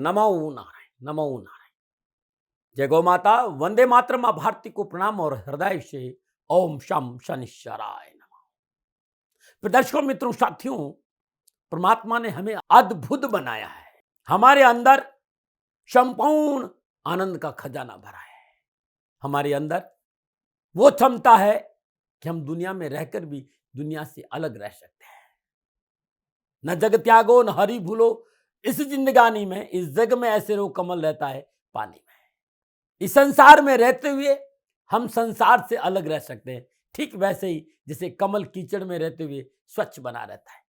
नमो नारायण, नमो नारायण। जय गौ माता, वंदे मातरम। मां भारती को प्रणाम और हृदय से ओम शम शनिश्चराय नमः। दर्शकों, मित्रों, साथियों, परमात्मा ने हमें अद्भुत बनाया है। हमारे अंदर संपूर्ण आनंद का खजाना भरा है। हमारे अंदर वो क्षमता है कि हम दुनिया में रहकर भी दुनिया से अलग रह सकते हैं। न जग त्यागो न हरि भूलो, इस जिंदगानी में, इस जग में ऐसे रो कमल रहता है पानी में। इस संसार में रहते हुए हम संसार से अलग रह सकते हैं, ठीक वैसे ही जैसे कमल कीचड़ में रहते हुए स्वच्छ बना रहता है।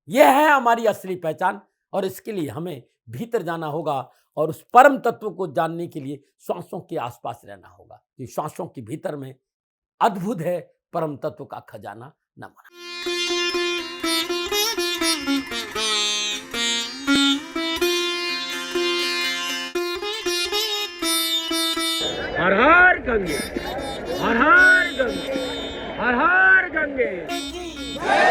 यह है हमारी असली पहचान और इसके लिए हमें भीतर जाना होगा और उस परम तत्व को जानने के लिए श्वासों के आसपास रहना होगा। ये श्वासों के भीतर में अद्भुत है परम तत्व का खजाना। नमन। हर हर गंगे, हर हर गंगे, हर हर गंगे।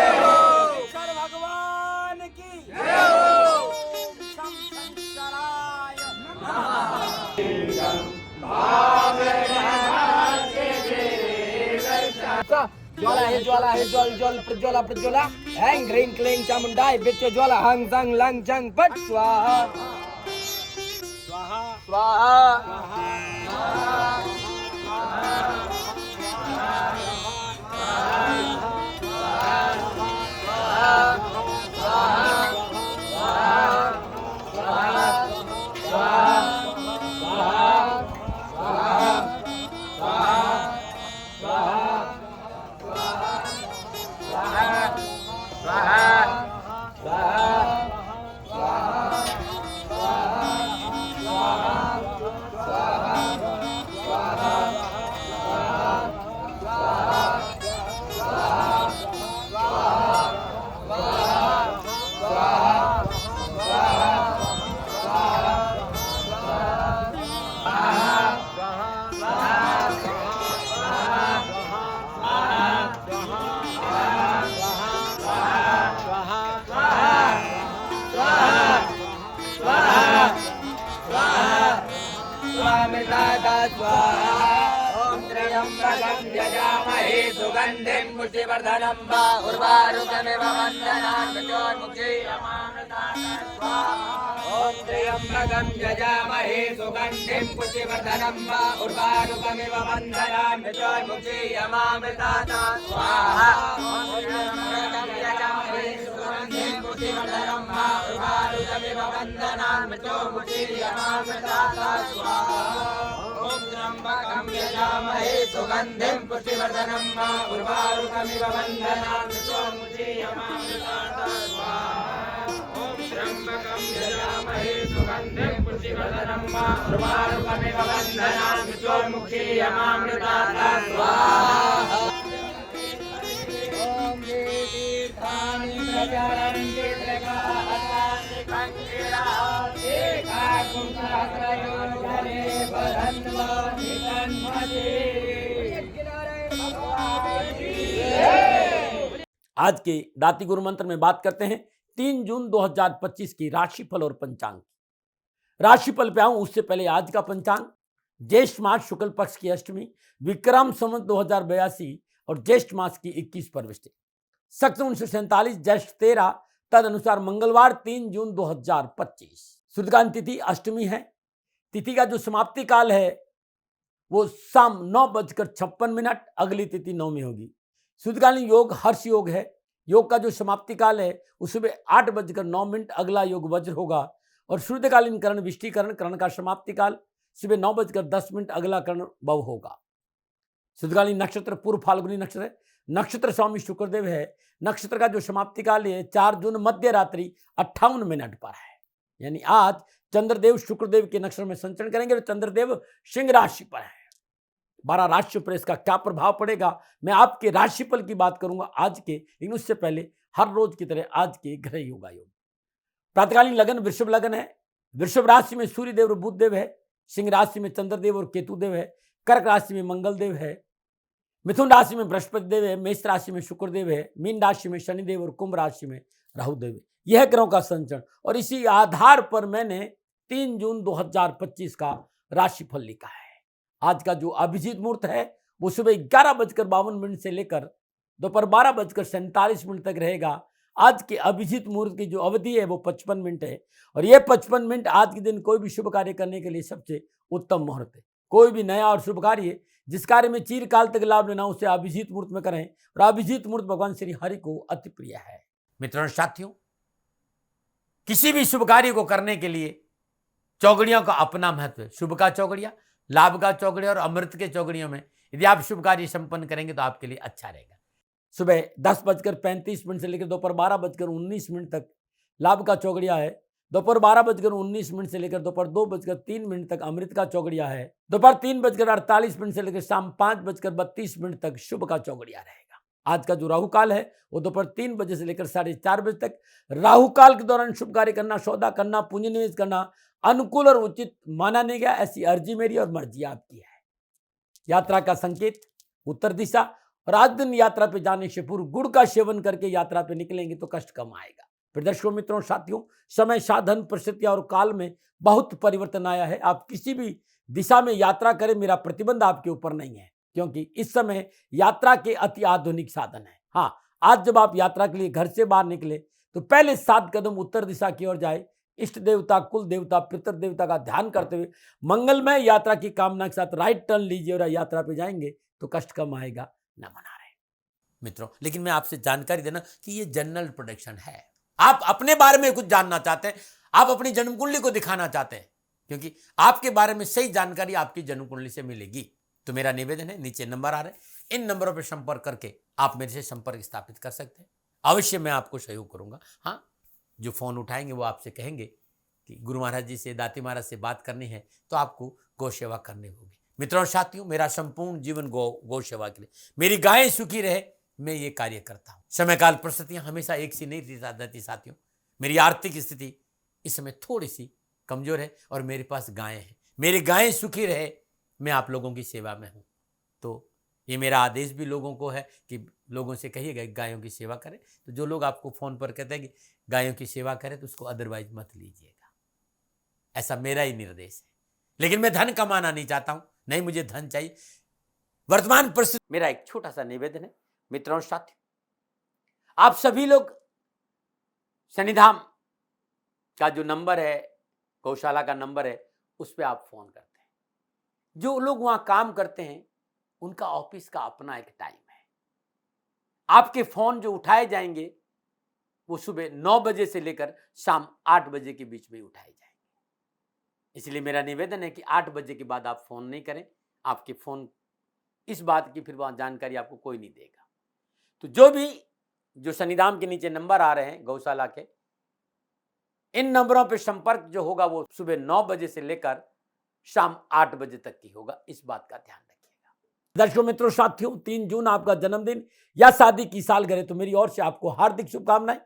शंकर भगवान की जय हो। शंकराय ज्वाला है, ज्वाला है, ज्वल ज्वल प्रज्वला प्रज्वला, हैंग ह्रीं क्लीं चामुंडाय बिच ज्वाला, हंग संग लंग चंग पट स्वाहा स्वाहा स्वाहा। सुगंधिं पुष्टिवर्धनं वा उर्वारुकमिव वन्दनान् मृत्योर्मुक्षीयमामृतात् ॐ त्र्यम्बकं यजामहे सुगन्धिं पुष्टिवर्धनं वा उर्वारुकमिव वन्दनान् मृत्योर्मुक्षीयमामृतात् स्वाहा। ॐ त्र्यम्बकं यजामहे सुगन्धिं पुष्टिवर्धनं वा उर्वारुकमिव वन्दनान् मृत्योर्मुक्षीयमामृतात् स्वाहा। ॐ त्र्यम्बकं यजामहे सुगन्धिं पुष्टिवर्धनं वा उर्वारुकमिव वन्दनान् मृत्योर्मुक्षीयमामृतात् स्वाहा। ॐ त्र्यम्बकं यजामहे सुगन्धिं पुष्टिवर्धनं वा उर्वारुकमिव वन्दनान् मृत्योर्मुक्षीयमामृतात् स्वाहा। ॐ ये तीर्थानि प्रचरन्ति त्रिकालानि कङ्किराः एकाकुंसहस्रयोर्धने बधन्वा निकन्मते। आज के दाती गुरु मंत्र में बात करते हैं 3 जून 2025 की राशिफल और पंचांग। राशिफल पे आऊं उससे पहले आज का पंचांग। ज्येष्ठ मास शुक्ल पक्ष की अष्टमी, विक्रम संवत 2082 और ज्येष्ठ मास की 21 परविष्टि, शक 1947, ज्येष्ठ 13, तद अनुसार मंगलवार 3 जून 2025। शुद्धकालीन तिथि अष्टमी है। तिथि का जो समाप्ति काल है वो शाम 9:56, अगली तिथि 9 में होगी। शुद्धकालीन योग हर्ष योग है। योग का जो समाप्ति काल है वो सुबह 8:09, अगला योग वज्र होगा। और शुद्धकालीन करण विष्टिकरण, करण का समाप्ति काल सुबह 9:10, अगला करण भव होगा। शुद्धकालीन नक्षत्र पूर्व फाल्गुनी नक्षत्र है। नक्षत्र स्वामी शुक्रदेव है। नक्षत्र का जो समाप्ति काल है 4 जून मध्य रात्रि 58 पर है। यानी आज चंद्रदेव शुक्रदेव के नक्षत्र में संचरण करेंगे और चंद्रदेव सिंह राशि पर है। 12 राशियों पर इसका क्या प्रभाव पड़ेगा, मैं आपके राशिफल की बात करूंगा आज के, लेकिन उससे पहले हर रोज की तरह आज के ग्रह योगा योग। प्रातकालीन लगन वृषभ लगन है। वृषभ राशि में सूर्यदेव और बुधदेव है। सिंह राशि में चंद्रदेव और केतुदेव है। कर्क राशि में मंगलदेव है। मिथुन राशि में बृहस्पति देव है। मेष राशि में शुक्रदेव है। मीन राशि में शनिदेव और कुंभ राशि में राहुदेव है। यह ग्रहों का संचरण और इसी आधार पर मैंने 3 जून 2025 का राशिफल लिखा है। आज का जो अभिजीत मुहूर्त है वो सुबह 11:52 से लेकर दोपहर 12:47 तक रहेगा। आज के अभिजीत मुहूर्त की जो अवधि है वो 55 मिनट है और ये 55 मिनट आज के दिन कोई भी शुभ कार्य करने के लिए सबसे उत्तम मुहूर्त है। कोई भी नया और शुभ कार्य जिस कार्य में चिरकाल तक लाभ लेना उसे अभिजीत मुहूर्त में करें और अभिजीत मुहूर्त भगवान श्री हरि को अति प्रिय है। मित्रों और साथियों, किसी भी शुभ कार्य को करने के लिए चौगड़ियों का अपना महत्व है। शुभ का चौगड़िया, लाभ का चौगड़िया और अमृत के चौगड़ियों में यदि आप शुभ कार्य संपन्न करेंगे तो आपके लिए अच्छा रहेगा। सुबह 10:35 से लेकर दोपहर 12:19 तक लाभ का चौगड़िया है। दोपहर 12:19 से लेकर दोपहर 2:03 तक अमृत का चौगड़िया है। दोपहर 3:48 से लेकर शाम 5:32 तक शुभ का चौगड़िया रहेगा। आज का जो राहु काल है वो दोपहर 3 बजे से लेकर 4:30 बजे तक। राहु काल के दौरान शुभ कार्य करना, सौदा करना, पूंजी निवेश करना अनुकूल और उचित माना नहीं गया। ऐसी अर्जी मेरी और मर्जी आपकी है। यात्रा का संकेत उत्तर दिशा और आज दिन यात्रा पे जाने से पूर्व गुड़ का सेवन करके यात्रा पे निकलेंगे तो कष्ट कम आएगा। फिर दर्शकों, मित्रों, साथियों, समय, साधन, परिस्थितियां और काल में बहुत परिवर्तन आया है। आप किसी भी दिशा में यात्रा करें, मेरा प्रतिबंध आपके ऊपर नहीं है, क्योंकि इस समय यात्रा के अति आधुनिक साधन है। हाँ, आज जब आप यात्रा के लिए घर से बाहर निकले तो पहले 7 कदम उत्तर दिशा की ओर जाए। इष्ट देवता, कुल देवता, पितृ देवता का ध्यान करते हुए मंगलमय यात्रा की कामना के साथ राइट टर्न लीजिए और यात्रा पे जाएंगे तो कष्ट कम आएगा, न बना रहे। मित्रों, लेकिन मैं आपसे जानकारी देना कि ये जनरल प्रोडिक्शन है। आप अपने बारे में कुछ जानना चाहते हैं, आप अपनी जन्म कुंडली को दिखाना चाहते हैं, क्योंकि आपके बारे में सही जानकारी आपकी जन्म कुंडली से मिलेगी। तो मेरा निवेदन है, नीचे नंबर आ रहे हैं, इन नंबरों पर संपर्क करके आप मेरे से संपर्क स्थापित कर सकते हैं। अवश्य मैं आपको सहयोग करूंगा। हाँ, जो फोन उठाएंगे वो आपसे कहेंगे कि गुरु महाराज जी से, दाती महाराज से बात करनी है तो आपको गौ सेवा करनी होगी। मित्रों और साथियों, मेरा संपूर्ण जीवन गौ सेवा के लिए, मेरी गायें सुखी रहे, मैं ये कार्य करता हूँ। समय काल परिस्थितियां हमेशा एक सी नहीं रहती साथियों। मेरी आर्थिक स्थिति इस समय थोड़ी सी कमजोर है और मेरे पास गायें हैं। मेरी गायें सुखी रहे, मैं आप लोगों की सेवा में हूँ। तो ये मेरा आदेश भी लोगों को है कि लोगों से कहिएगा गायों की सेवा करें। तो जो लोग आपको फोन पर कहते हैं कि गायों की सेवा करें तो उसको अदरवाइज मत लीजिएगा, ऐसा मेरा ही निर्देश है। लेकिन मैं धन कमाना नहीं चाहता हूं, नहीं मुझे धन चाहिए। वर्तमान परिस्थिति, मेरा एक छोटा सा निवेदन है मित्रों और साथियों, आप सभी लोग शनिधाम का जो नंबर है, गौशाला का नंबर है, उस पर आप फोन करते हैं। जो लोग वहां काम करते हैं उनका ऑफिस का अपना एक टाइम है। आपके फोन जो उठाए जाएंगे वो सुबह 9 बजे से लेकर शाम 8 बजे के बीच में उठाए जाएंगे। इसलिए मेरा निवेदन है कि 8 बजे के बाद आप फोन नहीं करें। आपके फोन इस बात की फिर वहां जानकारी आपको कोई नहीं देगा। तो जो शनिधाम के नीचे नंबर आ रहे हैं गौशाला के, इन नंबरों पर संपर्क जो होगा वो सुबह 9 बजे से लेकर शाम 8 बजे तक की होगा। इस बात का ध्यान रखिएगा। दर्शकों, मित्रों, साथियों, 3 जून आपका जन्मदिन या शादी की सालगिरह, तो मेरी ओर से आपको हार्दिक शुभकामनाएं।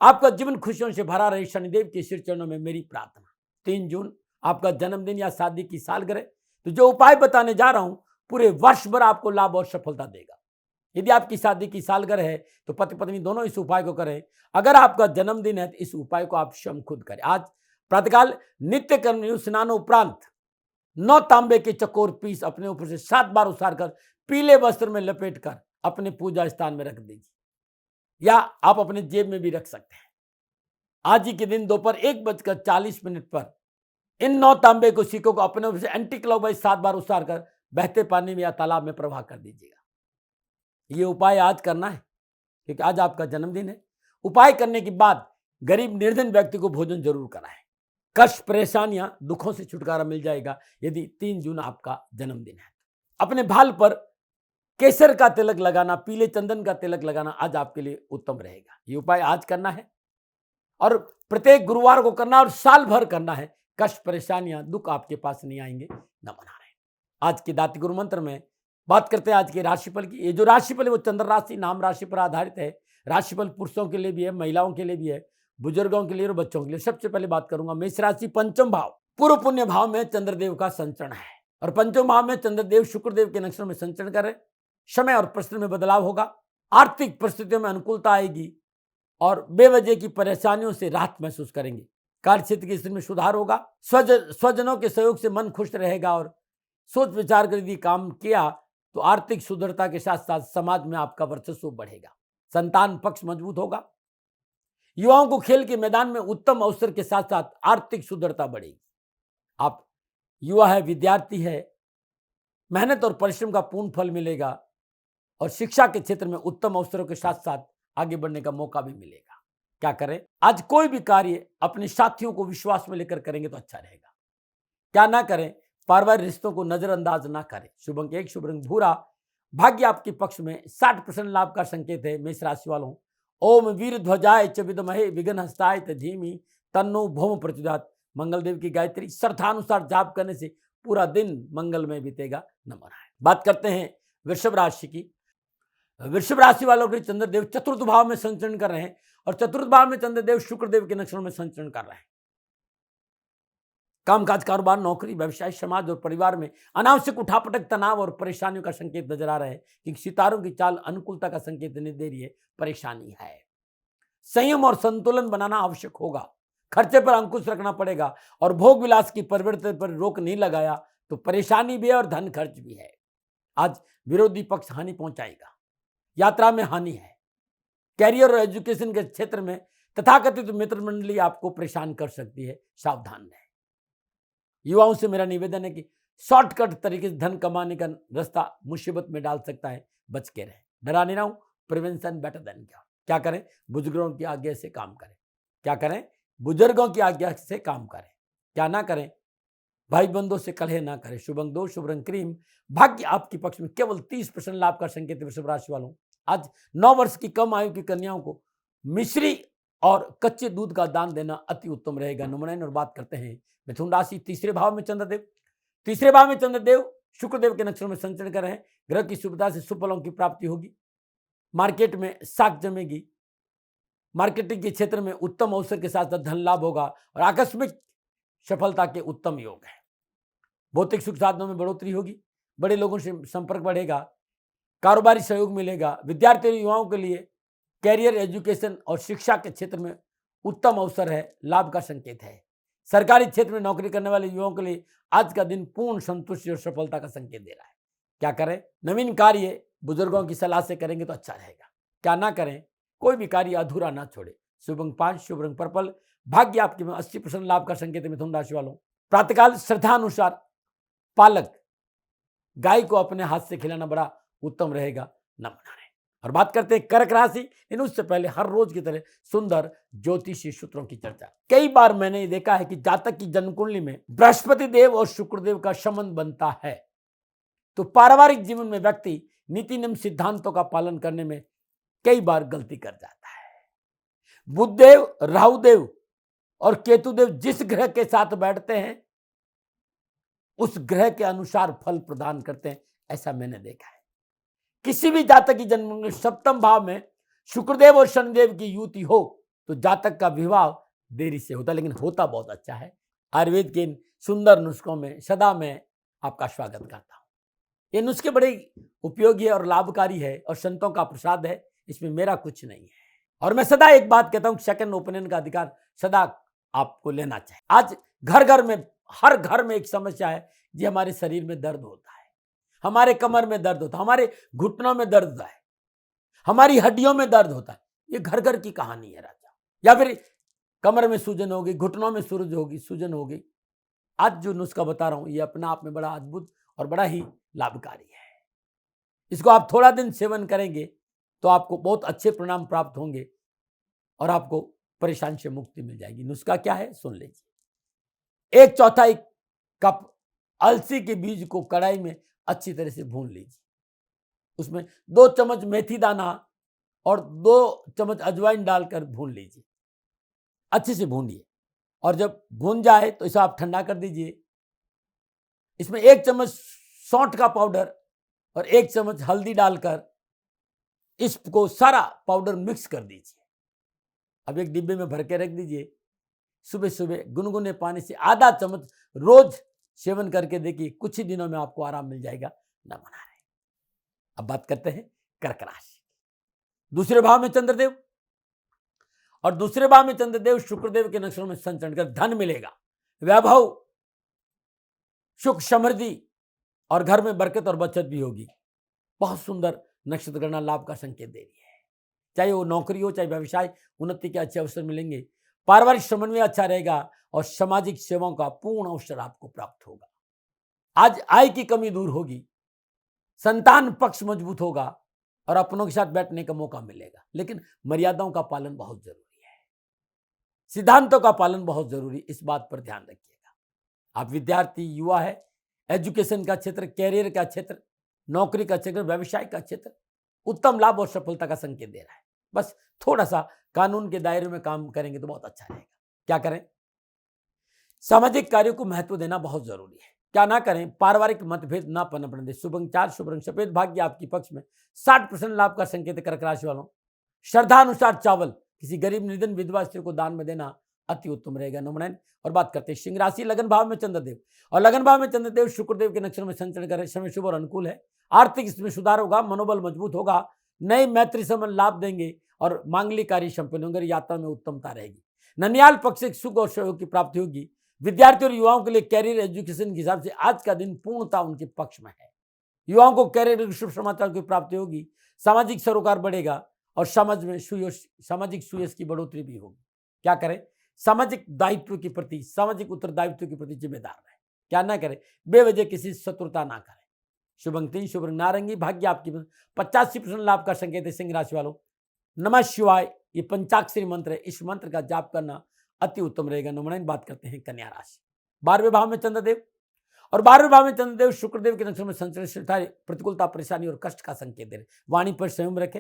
आपका जीवन खुशियों से भरा रहे, शनिदेव के श्री चरणों में मेरी प्रार्थना। 3 जून आपका जन्मदिन या शादी की सालगिरह, तो जो उपाय बताने जा रहा हूं पूरे वर्ष भर आपको लाभ और सफलता देगा। यदि आपकी शादी की सालगिरह है तो पति पत्नी दोनों इस उपाय को करें। अगर आपका जन्मदिन है तो इस उपाय को आप स्वयं खुद करें। आज प्रातःकाल नित्य कर्म स्नान उपरांत 9 तांबे के चकोर पीस अपने ऊपर से 7 बार उतार कर पीले वस्त्र में लपेट कर अपने पूजा स्थान में रख दीजिए, या आप अपने जेब में भी रख सकते हैं। आज ही के दिन दोपहर 1:40 पर इन 9 तांबे को सिक्कों को अपने ऊपर से एंटी क्लॉकवाइज 7 बार उतार कर बहते पानी में या तालाब में प्रवाह कर दीजिएगा। ये उपाय आज करना है क्योंकि आज आपका जन्मदिन है। उपाय करने के बाद गरीब निर्धन व्यक्ति को भोजन जरूर कराएं। कष्ट, परेशानियां, दुखों से छुटकारा मिल जाएगा यदि 3 जून आपका जन्मदिन है। अपने भाल पर केसर का तिलक लगाना, पीले चंदन का तिलक लगाना आज आपके लिए उत्तम रहेगा। ये उपाय आज करना है और प्रत्येक गुरुवार को करना और साल भर करना है। कष्ट, परेशानियां, दुख आपके पास नहीं आएंगे, न बना रहे। आज के दाती गुरु मंत्र में बात करते हैं आज के राशिफल की। ये जो राशिफल है वो चंद्र राशि नाम राशि पर आधारित है। राशिफल पुरुषों के लिए भी है, महिलाओं के लिए भी है, बुजुर्गों के लिए और बच्चों के लिए। सबसे पहले बात करूंगा मेष राशि, पंचम भाव, पूर्व पुण्य भाव में चंद्रदेव का संचरण है और पंचम भाव में चंद्रदेव शुक्रदेव के नक्षत्र में संचरण कर रहे। समय और परिस्थिति में बदलाव होगा, आर्थिक परिस्थितियों में अनुकूलता आएगी और बेवजह की परेशानियों से राहत महसूस करेंगे। कार्य क्षेत्र की स्थिति में सुधार होगा। स्वजनों के सहयोग से मन खुश रहेगा और सोच विचार कर यदि काम किया तो आर्थिक सुदृढ़ता के साथ साथ समाज में आपका वर्चस्व बढ़ेगा। संतान पक्ष मजबूत होगा। युवाओं को खेल के मैदान में उत्तम अवसर के साथ साथ आर्थिक सुदृढ़ता बढ़ेगी। आप युवा है, विद्यार्थी है, मेहनत और परिश्रम का पूर्ण फल मिलेगा और शिक्षा के क्षेत्र में उत्तम अवसरों के साथ साथ आगे बढ़ने का मौका भी मिलेगा। क्या करें? आज कोई भी कार्य अपने साथियों को विश्वास में लेकर करेंगे तो अच्छा रहेगा। क्या ना करें? पारिवारिक रिश्तों को नजरअंदाज ना करें। शुभ अंक 1, शुभ रंग भूरा। भाग्य आपके पक्ष में। 60% लाभ का संकेत है मेष राशि वालों। ओम वीर ध्वजाय च विद्महे विघ्नहस्ताय च धीमहि तन्नो भौम प्रचोदयात्। मंगल देव की गायत्री श्रद्धानुसार जाप करने से पूरा दिन मंगलमय बीतेगा। नंबर है। बात करते हैं वृषभ राशि की। वृषभ राशि वालों के चंद्रदेव चतुर्थ भाव में संचरण कर रहे हैं और चतुर्थ भाव में चंद्रदेव शुक्रदेव के नक्षत्रों में संचरण कर रहे हैं। कामकाज, कारोबार, नौकरी, व्यवसाय, समाज और परिवार में अनावश्यक उठापटक, तनाव और परेशानियों का संकेत नजर आ रहा है कि सितारों की चाल अनुकूलता का संकेत नहीं दे रही है, परेशानी है। संयम और संतुलन बनाना आवश्यक होगा। खर्चे पर अंकुश रखना पड़ेगा और भोग विलास की प्रवृत्ति पर रोक नहीं लगाया तो परेशानी भी है और धन खर्च भी है। आज विरोधी पक्ष हानि पहुंचाएगा। यात्रा में हानि है। कैरियर और एजुकेशन के क्षेत्र में तथाकथित मित्र मंडली आपको परेशान कर सकती है, सावधान रहें। युवाओं से मेरा निवेदन है कि शॉर्टकट तरीके से धन कमाने का रास्ता मुसीबत में डाल सकता है, बच के रहें। डरा नहीं रहा हूं, प्रिवेंशन बेटर देन क्योर। क्या करें? बुजुर्गों की आज्ञा से काम करें। क्या करें? बुजुर्गों की आज्ञा से काम करें। क्या ना करें? भाई बंधुओं से कलह ना करें। शुभ अंक 2, शुभ रंग क्रीम। भाग्य आपके पक्ष में। केवल 30% लाभ का संकेत है वृषभ राशि वालों। आज 9 वर्ष की कम आयु की कन्याओं को मिश्री और कच्चे दूध का दान देना अति उत्तम रहेगा। नंबर 9 और बात करते हैं मिथुन राशि। तीसरे भाव में चंद्रदेव, तीसरे भाव में चंद्रदेव शुक्रदेव के नक्षत्रों में संचरण कर रहे हैं। ग्रह की सुविधा से शुभ फलों की प्राप्ति होगी। मार्केट में साख जमेगी। मार्केटिंग के क्षेत्र में उत्तम अवसर के साथ साथ धन लाभ होगा और आकस्मिक सफलता के उत्तम योग है। भौतिक सुख साधनों में बढ़ोतरी होगी। बड़े लोगों से संपर्क बढ़ेगा। कारोबारी सहयोग मिलेगा। विद्यार्थी और युवाओं के लिए कैरियर, एजुकेशन और शिक्षा के क्षेत्र में उत्तम अवसर है, लाभ का संकेत है। सरकारी क्षेत्र में नौकरी करने वाले युवाओं के लिए आज का दिन पूर्ण संतुष्टि और सफलता का संकेत दे रहा है। क्या करें? नवीन कार्य बुजुर्गों की सलाह से करेंगे तो अच्छा रहेगा। क्या ना करें? कोई भी कार्य अधूरा ना छोड़े। शुभ अंक 5, शुभ रंग पर्पल। भाग्य आपके में 80% लाभ का संकेत है मिथुन राशि वालों। प्रातःकाल श्रद्धा अनुसार पालक गाय को अपने हाथ से खिलाना बड़ा उत्तम रहेगा। न बनाए। और बात करते हैं कर्क राशि। लेकिन उससे पहले हर रोज की तरह सुंदर ज्योतिषी सूत्रों की चर्चा। कई बार मैंने ये देखा है कि जातक की जन्म कुंडली में बृहस्पति देव और शुक्रदेव का संबंध बनता है तो पारिवारिक जीवन में व्यक्ति नीति नियम सिद्धांतों का पालन करने में कई बार गलती कर जाता है। बुधदेव, राहुदेव और केतुदेव जिस ग्रह के साथ बैठते हैं उस ग्रह के अनुसार फल प्रदान करते हैं, ऐसा मैंने देखा है। किसी भी जातक की जन्म में सप्तम भाव में शुक्रदेव और शनिदेव की युति हो तो जातक का विवाह देरी से होता है, लेकिन होता बहुत अच्छा है। आयुर्वेद के इन सुंदर नुस्खों में सदा मैं आपका स्वागत करता हूं। ये नुस्खे बड़े उपयोगी है और लाभकारी है और संतों का प्रसाद है, इसमें मेरा कुछ नहीं है। और मैं सदा एक बात कहता हूं, सेकंड ओपिनियन का अधिकार सदा आपको लेना चाहिए। आज घर घर में, हर घर में एक समस्या है जी, हमारे शरीर में दर्द होता है, हमारे कमर में दर्द होता है, हमारे घुटनों में दर्द होता है, हमारी हड्डियों में दर्द होता है। ये घर घर की कहानी है राजा। या फिर कमर में सूजन होगी, घुटनों में सूजन होगी। आज जो नुस्खा बता रहा हूं ये अपने आप में बड़ा अद्भुत और बड़ा ही लाभकारी है। इसको आप थोड़ा दिन सेवन करेंगे तो आपको बहुत अच्छे परिणाम प्राप्त होंगे और आपको परेशानी से मुक्ति मिल जाएगी। नुस्खा क्या है सुन लीजिए। 1/4 कप अलसी के बीज को कढ़ाई में अच्छी तरह से भून लीजिए। उसमें 2 चम्मच मेथी दाना और 2 चम्मच अजवाइन डालकर भून लीजिए। अच्छे से भूनिए और जब भून जाए तो इसे आप ठंडा कर दीजिए। इसमें 1 चम्मच सौंठ का पाउडर और 1 चम्मच हल्दी डालकर इसको सारा पाउडर मिक्स कर दीजिए। अब एक डिब्बे में भर के रख दीजिए। सुबह सुबह गुनगुने पानी से आधा चम्मच रोज सेवन करके देखिए, कुछ ही दिनों में आपको आराम मिल जाएगा। न बना रहे। अब बात करते हैं कर्क राशि। दूसरे भाव में चंद्रदेव और दूसरे भाव में चंद्रदेव शुक्रदेव के नक्षत्रों में संचरण कर धन मिलेगा, वैभव, सुख, समृद्धि और घर में बरकत और बचत भी होगी। बहुत सुंदर नक्षत्र गणना लाभ का संकेत दे रही है। चाहे वो नौकरी हो, चाहे व्यवसाय, उन्नति के अच्छे अवसर मिलेंगे। पारिवारिक समन्वय अच्छा रहेगा और सामाजिक सेवाओं का पूर्ण अवसर आपको प्राप्त होगा। आज आय की कमी दूर होगी, संतान पक्ष मजबूत होगा और अपनों के साथ बैठने का मौका मिलेगा। लेकिन मर्यादाओं का पालन बहुत जरूरी है, सिद्धांतों का पालन बहुत जरूरी, इस बात पर ध्यान रखिएगा। आप विद्यार्थी, युवा है, एजुकेशन का क्षेत्र, कैरियर का क्षेत्र, नौकरी का क्षेत्र, व्यवसाय का क्षेत्र उत्तम लाभ और सफलता का संकेत दे रहा है। बस थोड़ा सा कानून के दायरे में काम करेंगे तो बहुत अच्छा रहेगा। क्या करें? सामाजिक कार्यों को महत्व देना बहुत जरूरी है। क्या ना करें? पारिवारिक मतभेद ना पनपने दें। शुभ अंक 4, शुभ रंग सफेद, भाग्य आपके पक्ष में। 60% लाभ का संकेत कर्क राशि वालों। श्रद्धा अनुसार चावल किसी गरीब, निर्धन, विधवा स्त्री को दान में देना अति उत्तम रहेगा। नंबर 9 और बात करते हैं सिंह राशि, लगन भाव में चंद्रदेव और लगन भाव में चंद्रदेव शुक्रदेव के नक्षत्र में संचरण करें। समय शुभ और अनुकूल है। आर्थिक इसमें सुधार होगा, मनोबल मजबूत होगा, नए मैत्री संबंध लाभ देंगे और मांगलिक कार्य संपन्न होंगे। यात्रा में उत्तमता रहेगी। ननियाल पक्ष से सुख और सहयोग की प्राप्ति होगी। विद्यार्थियों और युवाओं के लिए कैरियर, एजुकेशन के हिसाब से आज का दिन पूर्णता उनके पक्ष में है। युवाओं को कैरियर शुभ समाचार की प्राप्ति होगी। सामाजिक सरोकार बढ़ेगा और सामाजिक सुयश की बढ़ोतरी भी होगी। क्या करें? सामाजिक दायित्व के प्रति, सामाजिक उत्तरदायित्व के प्रति जिम्मेदार रहे। क्या ना करें? बेवजह किसी शत्रुता ना करें। शुभ अंक 3, शुभ रंग नारंगी, भाग्य आपकी 85% लाभ का संकेत है। सिंह राशि वालों, नमः शिवाय ये पंचाक्षरी मंत्र है, इस मंत्र का जाप करना अति उत्तम रहेगा। नंबर 9 बात करते हैं कन्या राशि, 12वें भाव में चंद्रदेव और 12वें भाव में चंद्रदेव शुक्रदेव के नक्षत्र में संचरण प्रतिकूलता, परेशानी और कष्ट का संकेत दे रहे। वाणी पर संयम रखें,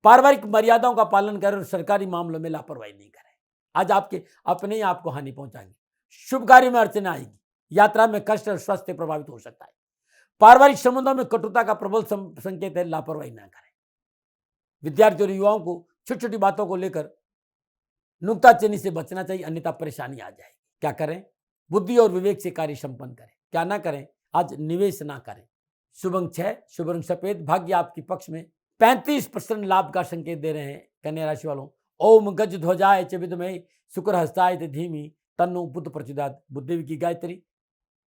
पारिवारिक मर्यादाओं का पालन करें और सरकारी मामलों में लापरवाही नहीं करें। आज आपके अपने ही आपको हानि पहुंचाएंगे। शुभ कार्य में अड़चना आएगी, यात्रा में कष्ट और स्वास्थ्य प्रभावित हो सकता है। पारिवारिक संबंधों में कटुता का प्रबल संकेत है, लापरवाही ना करें। विद्यार्थियों और युवाओं को छोटी छोटी बातों को लेकर नुक्ताचीनी से बचना चाहिए, अन्यथा परेशानी आ जाएगी। क्या करें? बुद्धि और विवेक से कार्य संपन्न करें। क्या ना करें? आज निवेश ना करें। शुभ अंक 6, शुभ रंग सफेद, भाग्य आपके पक्ष में। 35% लाभ का संकेत दे रहे हैं कन्या राशि वालों। ओम गज ध्वजाय च विद्महे शुक्र हस्ताय च धीमहि तन्नो बुध प्रचोदयात्। बुद्धदेव की गायत्री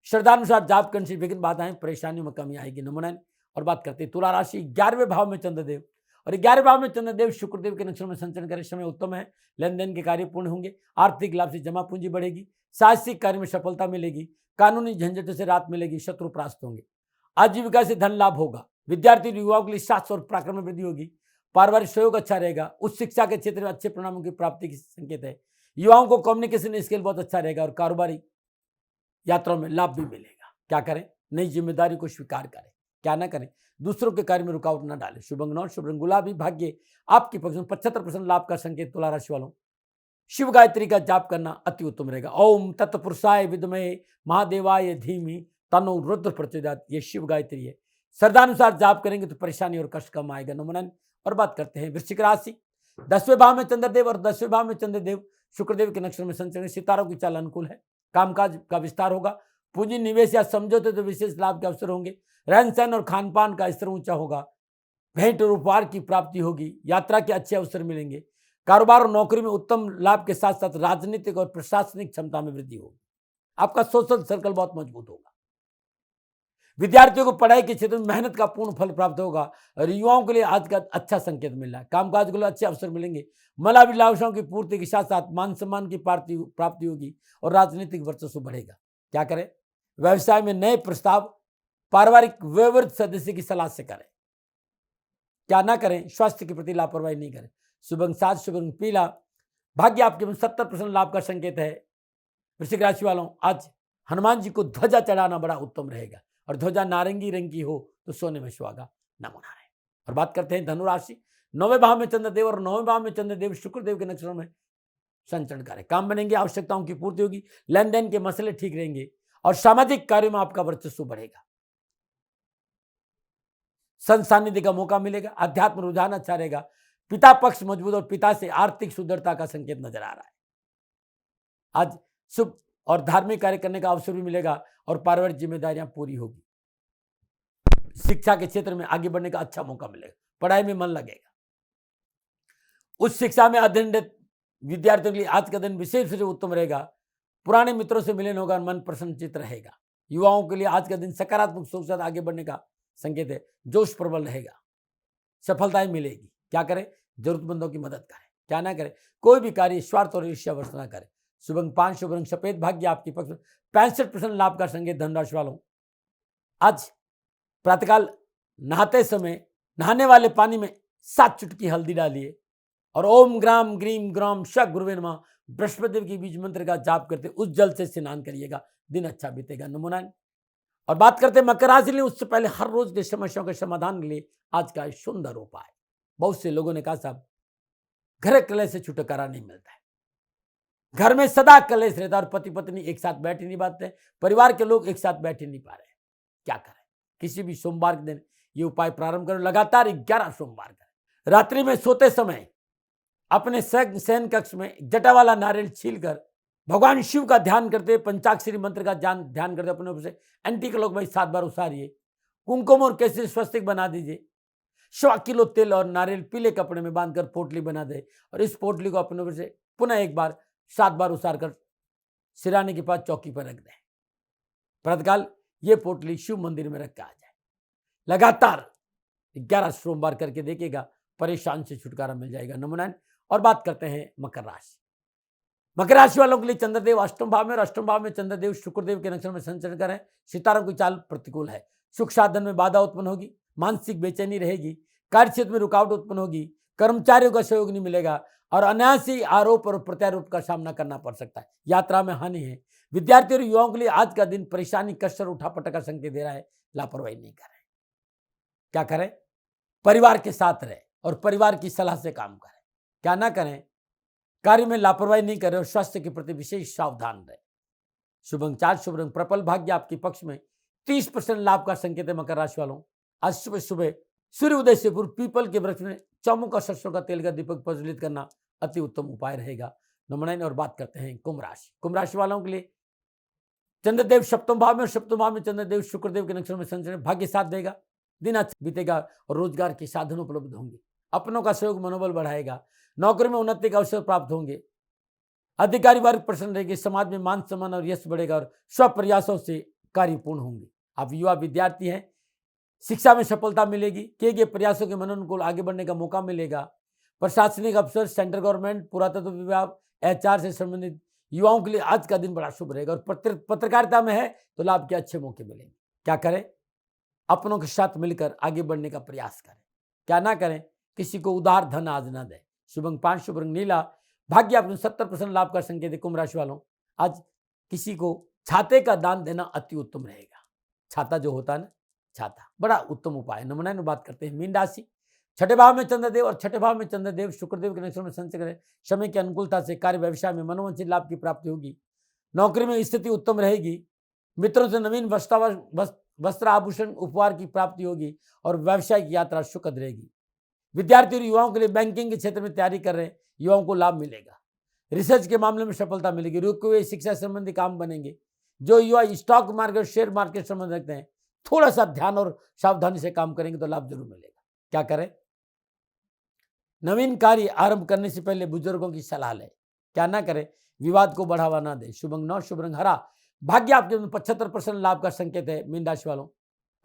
श्रद्धानुसार जाप करने से विघ्न बाधाएं, परेशानियों में कमी आएगी। नंबर 9 और बात करते हैं तुला राशि, 11वें भाव में चंद्रदेव और 11वें भाव में चंद्रदेव शुक्रदेव के नक्षत्र में संचरण करें। समय उत्तम है, लेन देन के कार्य पूर्ण होंगे, आर्थिक लाभ से जमा पूंजी बढ़ेगी, साहसिक कार्य में सफलता मिलेगी, कानूनी झंझटों से राहत मिलेगी, शत्रु परास्त होंगे, आजीविका से धन लाभ होगा। विद्यार्थी युवाओं के लिए साहस और पराक्रम में वृद्धि होगी। पारिवारिक सहयोग अच्छा रहेगा। उच्च शिक्षा के क्षेत्र में अच्छे परिणामों की प्राप्ति की संकेत है। युवाओं को कम्युनिकेशन स्किल बहुत अच्छा रहेगा और कारोबारी यात्राओं में लाभ भी मिलेगा। क्या करें? नई जिम्मेदारी को स्वीकार करें। क्या ना करें? दूसरों के कार्य में रुकावट न डालें। शुभ अंक 9, शुभ रंग गुलाबी, भाग्य आपके पक्ष में। 75% लाभ का संकेत तुला राशि वालों। शिव गायत्री का जाप करना अति उत्तम रहेगा। ओम तत्पुरुषाय विद्महे महादेवाय धीमहि तन्नो रुद्र प्रचोदयात्। ये शिव गायत्री है, श्रद्धानुसार जाप करेंगे तो परेशानी और कष्ट कम आएगा। नंबर 9 और बात करते हैं वृश्चिक राशि, 10वें भाव में चंद्रदेव और 10वें भाव में चंद्रदेव शुक्रदेव के नक्षत्र में संचरण। सितारों की चाल अनुकूल है, कामकाज का विस्तार होगा, पूंजी निवेश या समझौते तो विशेष लाभ के अवसर होंगे। रहन सहन और खान पान का स्तर ऊंचा होगा, भेंट और उपहार की प्राप्ति होगी, यात्रा के अच्छे अवसर मिलेंगे। कारोबार और नौकरी में उत्तम लाभ के साथ साथ राजनीतिक और प्रशासनिक क्षमता में वृद्धि होगी। आपका सोशल सर्कल बहुत मजबूत होगा। विद्यार्थियों को पढ़ाई के क्षेत्र में मेहनत का पूर्ण फल प्राप्त होगा और युवाओं के लिए आज का अच्छा संकेत मिल रहा है। कामकाज के लिए अच्छे अवसर मिलेंगे, मलाभिलाषाओं की पूर्ति के साथ साथ मान सम्मान की प्राप्ति होगी और राजनीतिक वर्चस्व बढ़ेगा। क्या करें? व्यवसाय में नए प्रस्ताव पारिवारिक वयोवृद्ध सदस्य की सलाह से करें। क्या ना करें? स्वास्थ्य के प्रति लापरवाही नहीं करें। शुभ अंक 7, शुभ रंग पीला, भाग्य आपके 70% लाभ का संकेत है। वृश्चिक राशि वालों, आज हनुमान जी को ध्वजा चढ़ाना बड़ा उत्तम रहेगा और ध्वजा नारंगी रंग की हो तो सोने में सुहागा न होना है। और बात करते हैं धनु राशि, 9वें भाव में चंद्रदेव और 9वें भाव में चंद्रदेव शुक्रदेव के नक्षत्रों में संचरण करें। काम बनेंगे, आवश्यकताओं की पूर्ति होगी, लेन देन के मसले ठीक रहेंगे और सामाजिक कार्यों में आपका वर्चस्व बढ़ेगा। संत सानिध्य का मौका मिलेगा, अध्यात्म रुझान अच्छा रहेगा, पिता पक्ष मजबूत और पिता से आर्थिक सुदृढ़ता का संकेत नजर आ रहा है। आज शुभ और धार्मिक कार्य करने का अवसर भी मिलेगा और पारिवारिक जिम्मेदारियां पूरी होगी। शिक्षा के क्षेत्र में आगे बढ़ने का अच्छा मौका मिलेगा, पढ़ाई में मन लगेगा। उच्च शिक्षा में अध्ययन विद्यार्थियों के लिए आज का दिन विशेष रूप से उत्तम रहेगा। पुराने मित्रों से मिलन होगा, मन प्रसन्नचित रहेगा। युवाओं के लिए आज का दिन सकारात्मक सोच के साथ आगे बढ़ने का संकेत है। जोश प्रबल रहेगा, सफलताएं मिलेगी। क्या करें? जरूरतमंदों की मदद करें। क्या ना करें? कोई भी कार्य स्वार्थ और ईर्ष्यावश ना करें। शुभ अंक 5, शुभ रंग सफेद, भाग्य आपकी पक्ष में। 65% लाभ का संकेत धनराशि वालों। आज प्रातःकाल नहाते समय नहाने वाले पानी में 7 चुटकी हल्दी डालिए और ओम ग्राम ग्रीम ग्राम श गुरुवे नमः बृहस्पति देव के बीज मंत्र का जाप करते उस जल से स्नान करिएगा, दिन अच्छा बीतेगा। नमो नारायण। और बात करते हैं मकर राशि, उससे पहले हर रोज की समस्याओं के समाधान के लिए आज का सुंदर उपाय। बहुत से लोगों ने कहा साहब घर कलेश से छुटकारा नहीं मिलता है, घर में सदा कलेश रहता है और पति पत्नी एक साथ बैठ ही नहीं पाते, परिवार के लोग एक साथ बैठ ही नहीं पा रहे। क्या करें? किसी भी सोमवार के दिन ये उपाय प्रारंभ करो। लगातार 11 सोमवार करें। रात्रि में सोते समय अपने शयन कक्ष में जटा वाला नारियल छीलकर भगवान शिव का ध्यान करते, पंचाक्षरी मंत्र का ध्यान करते अपने ऊपर से एंटी क्लॉक वाइज 7 बार उसारिए। कुमकुम और केसरी स्वस्तिक बना दीजिए। 1.25 किलो तेल और नारियल पीले कपड़े में बांधकर पोटली बना दे और इस पोटली को अपने ऊपर से पुनः एक बार 7 बार उसार कर सिराने के पास चौकी पर रख दें। प्रातःकाल ये पोटली शिव मंदिर में रख के आ जाए। लगातार 11 सोमवार करके देखिएगा, परेशान से छुटकारा मिल जाएगा। नमो नारायण। और बात करते हैं मकर राशि। मकर राशि वालों के लिए चंद्रदेव अष्टम भाव में और अष्टम भाव में चंद्रदेव शुक्रदेव के नक्षत्र में संचरण करें। सितारों की चाल प्रतिकूल है। सुख साधन में बाधा उत्पन्न होगी, मानसिक बेचैनी रहेगी, कार्य क्षेत्र में रुकावट उत्पन्न होगी, कर्मचारियों का सहयोग नहीं मिलेगा और अनायासी आरोप और प्रत्यारोप का सामना करना पड़ सकता है। यात्रा में हानि है। विद्यार्थियों और युवाओं के लिए आज का दिन परेशानी, कष्ट और उठापटक का संकेत दे रहा है। लापरवाही नहीं करें। क्या करें? परिवार के साथ रहे और परिवार की सलाह से काम करें। क्या ना करें? कार्य में लापरवाही नहीं करें और स्वास्थ्य के प्रति विशेष सावधान रहे। शुभ अंक 4, शुभ रंग पर्पल, भाग्य आपके पक्ष में। 30% लाभ का संकेत है मकर राशि वालों। आज सुबह सुबह सूर्य उदय से पूर्व पीपल के वृक्ष में चौमुख का सरसों का तेल का दीपक प्रज्वलित करना अति उत्तम उपाय रहेगा। नमो नारायण। और बात करते हैं कुंभ राशि। कुंभ राशि वालों के लिए चंद्रदेव सप्तम भाव में और सप्तम भाव में चंद्रदेव शुक्रदेव के नक्षत्र में संचरण भाग्य साथ देगा। दिन अच्छा बीतेगा और रोजगार के साधन उपलब्ध होंगे। अपनों का सहयोग मनोबल बढ़ाएगा। नौकरी में उन्नति का अवसर प्राप्त होंगे। अधिकारी वर्ग प्रसन्न रहेंगे। समाज में मान सम्मान और यश बढ़ेगा और स्व प्रयासों से कार्य पूर्ण होंगे। आप युवा विद्यार्थी हैं, शिक्षा में सफलता मिलेगी। किए गए प्रयासों के मनोनुकूल आगे बढ़ने का मौका मिलेगा। प्रशासनिक अफसर, सेंट्रल गवर्नमेंट, पुरातत्व विभाग, HR से संबंधित युवाओं के लिए आज का दिन बड़ा शुभ रहेगा। और पत्रकारिता में है तो लाभ के अच्छे मौके मिलेंगे। क्या करें? अपनों के साथ मिलकर आगे बढ़ने का प्रयास करें। क्या ना करें? किसी को उधार धन आज ना दें। शुभ अंक 5, शुभ रंग नीला, भाग्य आपने 70% लाभ का संकेत है। कुंभ राशि वालों, आज किसी को छाते का दान देना अति उत्तम रहेगा। छाता जो होता है ना, छाता बड़ा उत्तम उपाय। नमो नारायण। बात करते हैं मीन राशि। 6ठे भाव में चंद्रदेव और 6ठे भाव में चंद्रदेव शुक्रदेव के नक्षत्र में संचरण करें। समय की अनुकूलता से कार्य व्यवसाय में मनोवांछित लाभ की प्राप्ति होगी। नौकरी में स्थिति उत्तम रहेगी। मित्रों से नवीन वस्त्र आभूषण उपहार की प्राप्ति होगी और व्यावसायिक यात्रा सुखद रहेगी। विद्यार्थी और युवाओं के लिए बैंकिंग के क्षेत्र में तैयारी कर रहे हैं, युवाओं को लाभ मिलेगा। रिसर्च के मामले में सफलता मिलेगी। रुके हुए शिक्षा संबंधी काम बनेंगे। जो युवा स्टॉक मार्केट, शेयर मार्केट संबंध रखते हैं, थोड़ा सा ध्यान और सावधानी से काम करेंगे तो लाभ जरूर मिलेगा। क्या करें? नवीन कार्य आरंभ करने से पहले बुजुर्गों की सलाह लें। क्या ना करें? विवाद को बढ़ावा ना दें। शुभ अंक 9, शुभ रंग हरा, भाग्य आपके 75% लाभ का संकेत है। मीन राशि वालों,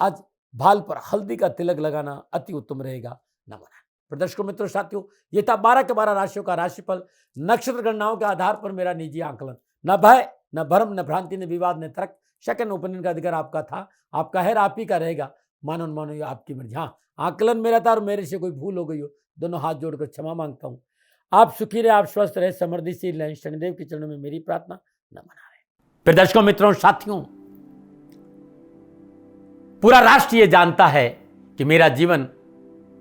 आज भाल पर हल्दी का तिलक लगाना अति उत्तम रहेगा। नमो नारायण। दर्शकों मित्रों साथियों, ये था 12 के 12 राशियों का राशिफल। नक्षत्र गणनाओं के आधार पर मेरा निजी आकलन। न भय, न भ्रम, न भ्रांति, न विवाद, न तर्क, सेकंड ओपिनियन का अधिकार आपका था, आपका है, आप ही का रहेगा। मानो न मानो ये आपकी मर्जी। हाँ, आकलन मेरा था और मेरे से कोई भूल हो गई हो, दोनों हाथ जोड़कर क्षमा मांगता हूँ। आप सुखी रहे, आप स्वस्थ रहे, समृद्धिशील रहें, शनिदेव के चरणों में मेरी प्रार्थना। नमो नारायण। फिर दर्शकों मित्रों साथियों, पूरा राष्ट्र ये जानता है कि मेरा जीवन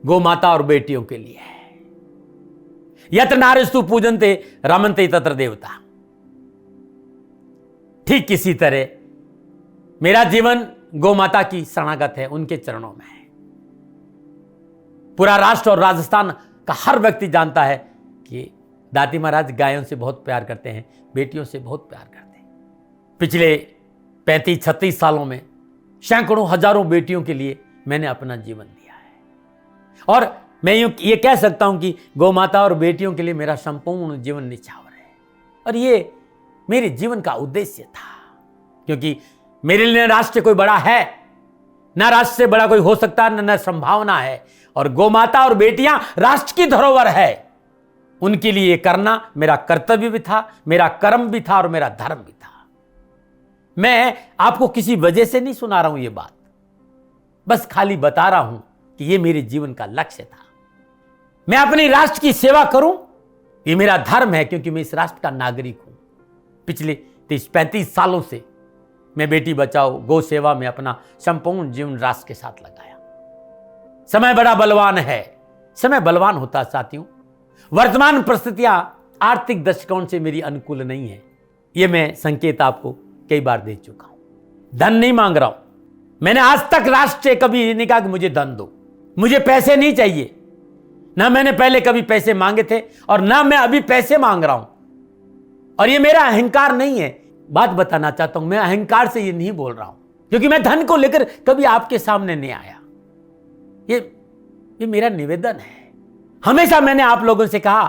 गौ माता और बेटियों के लिए है। यत्र नारीस्तु पूजन्ते रमन्ते तत्र देवता। ठीक किसी तरह मेरा जीवन गौ माता की शरणागत है, उनके चरणों में है। पूरा राष्ट्र और राजस्थान का हर व्यक्ति जानता है कि दाती महाराज गायों से बहुत प्यार करते हैं, बेटियों से बहुत प्यार करते हैं। पिछले 35-36 सालों में सैकड़ों हजारों बेटियों के लिए मैंने अपना जीवन दिया है और मैं ये कह सकता हूं कि गौ माता और बेटियों के लिए मेरा संपूर्ण जीवन निछावर है और ये मेरे जीवन का उद्देश्य था, क्योंकि मेरे लिए राष्ट्र कोई बड़ा है ना, राष्ट्र से बड़ा कोई हो सकता न संभावना है, और गौ माता और बेटियां राष्ट्र की धरोहर है। उनके लिए करना मेरा कर्तव्य भी था, मेरा कर्म भी था और मेरा धर्म भी था। मैं आपको किसी वजह से नहीं सुना रहा हूं ये बात, बस खाली बता रहा हूं कि ये मेरे जीवन का लक्ष्य था। मैं अपने राष्ट्र की सेवा करूं, ये मेरा धर्म है, क्योंकि मैं इस राष्ट्र का नागरिक हूं। पिछले 30-35 सालों से मैं बेटी बचाओ गौ सेवा में अपना संपूर्ण जीवन राष्ट्र के साथ लगाया। समय बड़ा बलवान है, समय बलवान होता है साथियों। वर्तमान परिस्थितियां आर्थिक दृष्टिकोण से मेरी अनुकूल नहीं है, यह मैं संकेत आपको कई बार दे चुका हूं। धन नहीं मांग रहा हूं, मैंने आज तक राष्ट्र से कभी ये नहीं कहा कि मुझे धन दो, मुझे पैसे नहीं चाहिए। ना मैंने पहले कभी पैसे मांगे थे और ना मैं अभी पैसे मांग रहा हूं, और ये मेरा अहंकार नहीं है। बात बताना चाहता हूं, मैं अहंकार से ये नहीं बोल रहा हूं, क्योंकि मैं धन को लेकर कभी आपके सामने नहीं आया। ये मेरा निवेदन है। हमेशा मैंने आप लोगों से कहा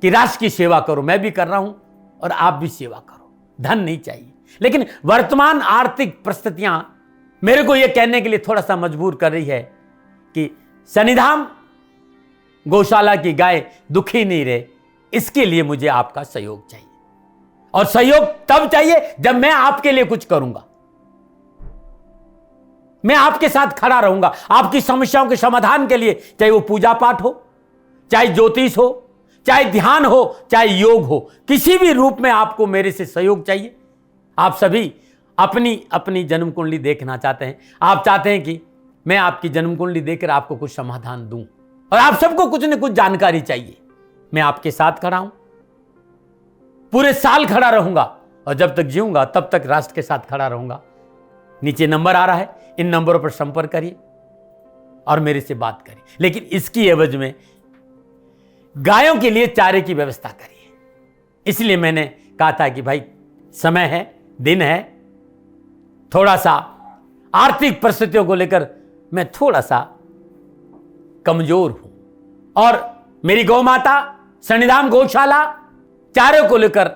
कि राष्ट्र की सेवा करो, मैं भी कर रहा हूं और आप भी सेवा करो। धन नहीं चाहिए, लेकिन वर्तमान आर्थिक परिस्थितियां मेरे को यह कहने के लिए थोड़ा सा मजबूर कर रही है कि शनिधाम गौशाला की गाय दुखी नहीं रहे, इसके लिए मुझे आपका सहयोग चाहिए, और सहयोग तब चाहिए जब मैं आपके लिए कुछ करूंगा। मैं आपके साथ खड़ा रहूंगा आपकी समस्याओं के समाधान के लिए, चाहे वो पूजा पाठ हो, चाहे ज्योतिष हो, चाहे ध्यान हो, चाहे योग हो, किसी भी रूप में आपको मेरे से सहयोग चाहिए। आप सभी अपनी अपनी जन्म कुंडली देखना चाहते हैं, आप चाहते हैं कि मैं आपकी जन्म कुंडली देखकर आपको कुछ समाधान दूं, और आप सबको कुछ न कुछ जानकारी चाहिए। मैं आपके साथ खड़ा हूं, पूरे साल खड़ा रहूंगा, और जब तक जीऊंगा तब तक राष्ट्र के साथ खड़ा रहूंगा। नीचे नंबर आ रहा है, इन नंबरों पर संपर्क करिए और मेरे से बात करिए, लेकिन इसकी एवज में गायों के लिए चारे की व्यवस्था करिए। इसलिए मैंने कहा था कि भाई समय है, दिन है, थोड़ा सा आर्थिक परिस्थितियों को लेकर मैं थोड़ा सा कमजोर हूं, और मेरी गौ माता शनिधाम गौशाला चारे को लेकर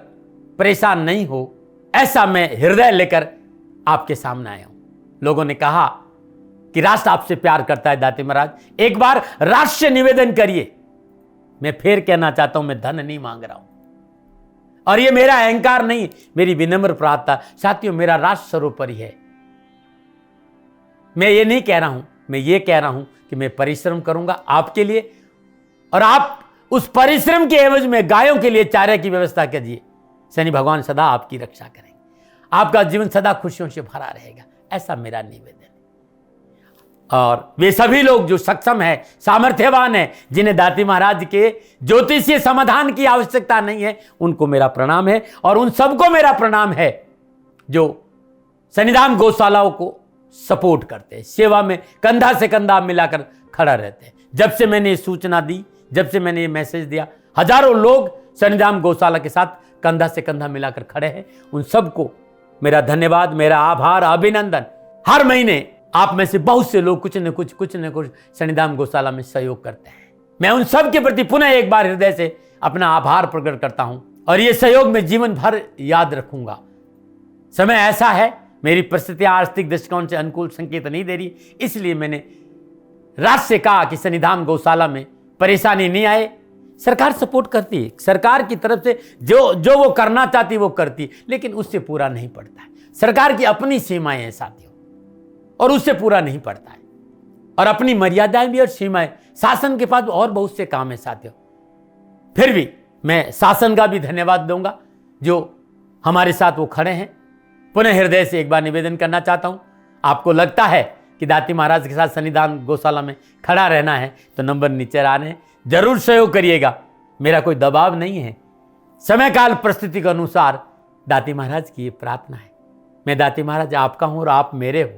परेशान नहीं हो, ऐसा मैं हृदय लेकर आपके सामने आया हूं। लोगों ने कहा कि राष्ट्र आपसे प्यार करता है दाती महाराज, एक बार राष्ट्र से निवेदन करिए। मैं फिर कहना चाहता हूं, मैं धन नहीं मांग रहा हूं, और यह मेरा अहंकार नहीं, मेरी विनम्र प्रार्थना। साथियों, मेरा राष्ट्र सर्वोपरि है। मैं ये नहीं कह रहा हूं, मैं ये कह रहा हूं कि मैं परिश्रम करूंगा आपके लिए, और आप उस परिश्रम के एवज में गायों के लिए चारे की व्यवस्था कीजिए। शनि भगवान सदा आपकी रक्षा करेंगे, आपका जीवन सदा खुशियों से भरा रहेगा, ऐसा मेरा निवेदन है। और वे सभी लोग जो सक्षम है, सामर्थ्यवान है, जिन्हें दाती महाराज के ज्योतिषीय समाधान की आवश्यकता नहीं है, उनको मेरा प्रणाम है। और उन सबको मेरा प्रणाम है जो शनिधाम गौशालाओं को सपोर्ट करते हैं, सेवा में कंधा से कंधा मिलाकर खड़ा रहते हैं। जब से मैंने ये सूचना दी, जब से मैंने ये मैसेज दिया, हजारों लोग शनिधाम गौशाला के साथ कंधा से कंधा मिलाकर खड़े हैं। उन सबको मेरा धन्यवाद, मेरा आभार, अभिनंदन। हर महीने आप में से बहुत से लोग कुछ न कुछ शनिधाम गौशाला में सहयोग करते हैं। मैं उन सब के प्रति पुनः एक बार हृदय से अपना आभार प्रकट करता हूं, और ये सहयोग मैं जीवन भर याद रखूंगा। समय ऐसा है, मेरी परिस्थितियां आर्थिक दृष्टिकोण से अनुकूल संकेत नहीं दे रही, इसलिए मैंने राष्ट्र से कहा कि शनिधाम गौशाला में परेशानी नहीं आए। सरकार सपोर्ट करती है, सरकार की तरफ से जो वो करना चाहती वो करती, लेकिन उससे पूरा नहीं पड़ता है। सरकार की अपनी सीमाएं हैं साथियों, और उससे पूरा नहीं पड़ता है, और अपनी मर्यादाएं भी और सीमाएं। शासन के पास और बहुत से काम है साथियों। फिर भी मैं शासन का भी धन्यवाद दूंगा जो हमारे साथ वो खड़े हैं। पुनः हृदय से एक बार निवेदन करना चाहता हूं, आपको लगता है कि दाती महाराज के साथ शनिधाम गौशाला में खड़ा रहना है तो नंबर नीचे आ रहे हैं, जरूर सहयोग करिएगा। मेरा कोई दबाव नहीं है, समय काल परिस्थिति के अनुसार दाती महाराज की ये प्रार्थना है। मैं दाती महाराज आपका हूं और आप मेरे हो,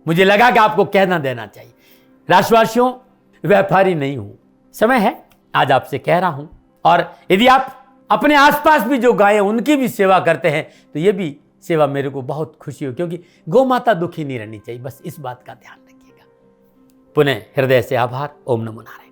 मुझे लगा कि आपको कहना देना चाहिए। राष्ट्रवासियों, व्यापारी नहीं हूं, समय है आज आपसे कह रहा हूं। और यदि आप अपने आसपास भी जो गायें उनकी भी सेवा करते हैं तो ये भी सेवा मेरे को बहुत खुशी हो, क्योंकि गौ माता दुखी नहीं रहनी चाहिए, बस इस बात का ध्यान रखिएगा। पुनः हृदय से आभार। ओम नमो नारायण।